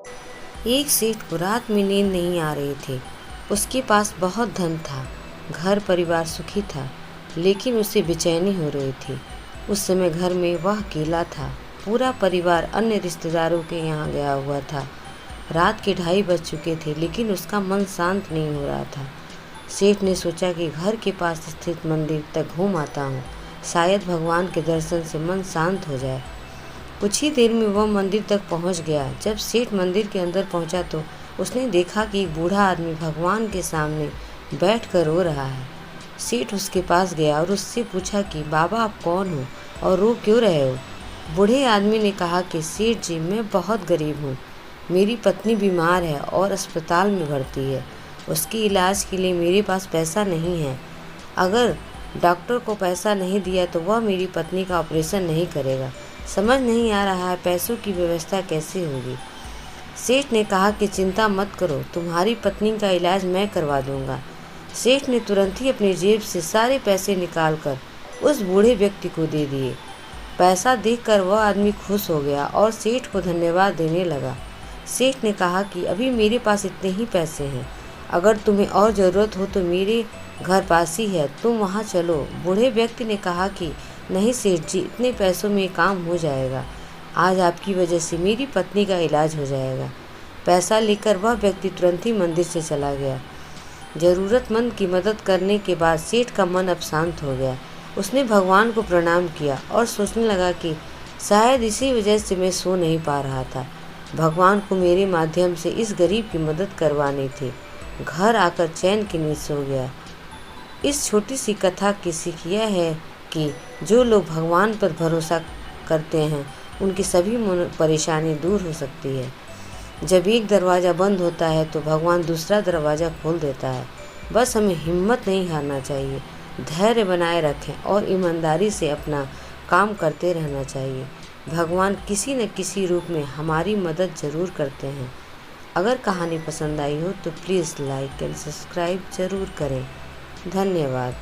एक सेठ को रात में नींद नहीं आ रही थी। उसके पास बहुत धन था, घर परिवार सुखी था, लेकिन उसे बेचैनी हो रही थी। उस समय घर में वह अकेला था। पूरा परिवार अन्य रिश्तेदारों के यहाँ गया हुआ था। रात के 2:30 बज चुके थे, लेकिन उसका मन शांत नहीं हो रहा था। सेठ ने सोचा कि घर के पास स्थित मंदिर तक घूम आता हूँ, शायद भगवान के दर्शन से मन शांत हो जाए। कुछ ही देर में वह मंदिर तक पहुंच गया। जब सेठ मंदिर के अंदर पहुंचा तो उसने देखा कि एक बूढ़ा आदमी भगवान के सामने बैठकर रो रहा है। सेठ उसके पास गया और उससे पूछा कि बाबा, आप कौन हो और रो क्यों रहे हो? बूढ़े आदमी ने कहा कि सेठ जी, मैं बहुत गरीब हूँ। मेरी पत्नी बीमार है और अस्पताल में भर्ती है। उसके इलाज के लिए मेरे पास पैसा नहीं है। अगर डॉक्टर को पैसा नहीं दिया तो वह मेरी पत्नी का ऑपरेशन नहीं करेगा। समझ नहीं आ रहा है पैसों की व्यवस्था कैसे होगी। सेठ ने कहा कि चिंता मत करो, तुम्हारी पत्नी का इलाज मैं करवा दूंगा। सेठ ने तुरंत ही अपनी जेब से सारे पैसे निकालकर उस बूढ़े व्यक्ति को दे दिए। पैसा देखकर वह आदमी खुश हो गया और सेठ को धन्यवाद देने लगा। सेठ ने कहा कि अभी मेरे पास इतने ही पैसे हैं, अगर तुम्हें और ज़रूरत हो तो मेरे घर पास ही है, तुम वहाँ चलो। बूढ़े व्यक्ति ने कहा कि नहीं सेठ जी, इतने पैसों में काम हो जाएगा। आज आपकी वजह से मेरी पत्नी का इलाज हो जाएगा। पैसा लेकर वह व्यक्ति तुरंत ही मंदिर से चला गया। ज़रूरतमंद की मदद करने के बाद सेठ का मन अब शांत हो गया। उसने भगवान को प्रणाम किया और सोचने लगा कि शायद इसी वजह से मैं सो नहीं पा रहा था। भगवान को मेरे माध्यम से इस गरीब की मदद करवानी थी। घर आकर चैन की नींद सो गया। इस छोटी सी कथा की सीख यह है कि जो लोग भगवान पर भरोसा करते हैं उनकी सभी परेशानी दूर हो सकती है। जब एक दरवाज़ा बंद होता है तो भगवान दूसरा दरवाज़ा खोल देता है। बस हमें हिम्मत नहीं हारना चाहिए, धैर्य बनाए रखें और ईमानदारी से अपना काम करते रहना चाहिए। भगवान किसी न किसी रूप में हमारी मदद ज़रूर करते हैं। अगर कहानी पसंद आई हो तो प्लीज़ लाइक एंड सब्सक्राइब ज़रूर करें। धन्यवाद।